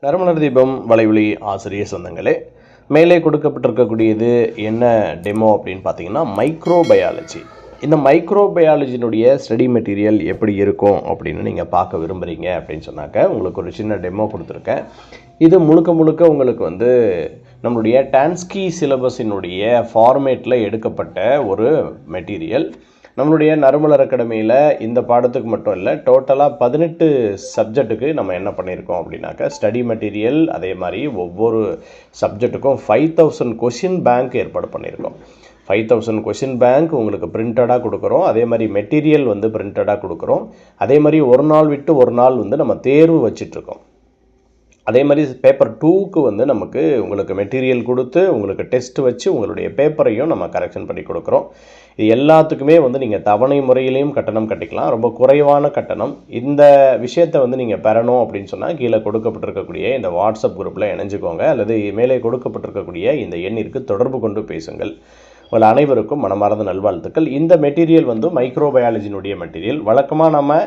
நறுமலர் தீபம் வலைவழி ஆசிரியர் சொந்தங்களே, மேலே கொடுக்கப்பட்டிருக்கக்கூடியது என்ன டெமோ அப்படின்னு பார்த்தீங்கன்னா, மைக்ரோபயாலஜி. இந்த மைக்ரோபயாலஜினுடைய ஸ்டடி மெட்டீரியல் எப்படி இருக்கும் அப்படின்னு நீங்கள் பார்க்க விரும்புகிறீங்க அப்படின்னு சொன்னாக்க, உங்களுக்கு ஒரு சின்ன டெமோ கொடுத்துருக்கேன். இது முழுக்க முழுக்க உங்களுக்கு நம்மளுடைய டான்ஸ்கி சிலபஸினுடைய ஃபார்மேட்டில் எடுக்கப்பட்ட ஒரு மெட்டீரியல். நம்மளுடைய நறுமலர் அகாடமியில் இந்த பாடத்துக்கு மட்டும் இல்லை, டோட்டலாக 18 சப்ஜெக்ட்டுக்கு நம்ம என்ன பண்ணியிருக்கோம் அப்படின்னாக்கா, ஸ்டடி மெட்டீரியல் அதே மாதிரி ஒவ்வொரு சப்ஜெக்ட்டுக்கும் 5000 கொஷின் பேங்க் ஏற்பாடு பண்ணியிருக்கோம். 5000 கொஷின் பேங்க் உங்களுக்கு பிரிண்டடாக கொடுக்குறோம். அதே மாதிரி மெட்டீரியல் பிரிண்டடாக கொடுக்குறோம். அதே மாதிரி ஒரு நாள் விட்டு ஒரு நாள் நம்ம தேர்வு வச்சிட்ருக்கோம். அதே மாதிரி பேப்பர் 2க்கு நமக்கு உங்களுக்கு மெட்டீரியல் கொடுத்து உங்களுக்கு டெஸ்ட் வச்சு உங்களுடைய பேப்பரையும் நம்ம கரெக்ஷன் பண்ணி கொடுக்குறோம். இது எல்லாத்துக்குமே நீங்கள் தவணை முறையிலையும் கட்டணம் கட்டிக்கலாம். ரொம்ப குறைவான கட்டணம். இந்த விஷயத்தை நீங்கள் பெறணும் அப்படின்னு சொன்னால் கீழே கொடுக்கப்பட்டிருக்கக்கூடிய இந்த வாட்ஸ்அப் குரூப்பில் இணைஞ்சுக்கோங்க, அல்லது மேலே கொடுக்கப்பட்டிருக்கக்கூடிய இந்த எண்ணிற்கு தொடர்பு கொண்டு பேசுங்கள். உங்கள் அனைவருக்கும் மனமார்ந்த நல்வாழ்த்துக்கள். இந்த மெட்டீரியல் மைக்ரோபயாலஜினுடைய மெட்டீரியல். வழக்கமாக நம்ம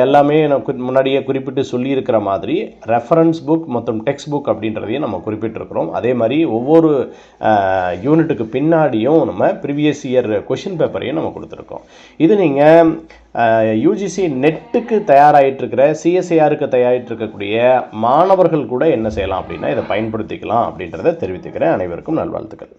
எல்லாமே முன்னாடியே குறிப்பிட்டு சொல்லியிருக்கிற மாதிரி ரெஃபரன்ஸ் புக் மற்றும் டெக்ஸ்ட் புக் அப்படின்றதையும் நம்ம குறிப்பிட்டிருக்கிறோம். அதே மாதிரி ஒவ்வொரு யூனிட்டுக்கு பின்னாடியும் நம்ம ப்ரீவியஸ் இயர் கொஷின் பேப்பரையும் நம்ம கொடுத்துருக்கோம். இது நீங்கள் யூஜிசி நெட்டுக்கு தயாராகிட்டுருக்கிற சிஎஸ்ஐஆருக்கு தயாரிட்டிருக்கக்கூடிய மாணவர்கள் கூட என்ன செய்யலாம் அப்படின்னா இதை பயன்படுத்திக்கலாம் அப்படின்றத தெரிவித்துக்கிறேன். அனைவருக்கும் நல்வாழ்த்துக்கள்.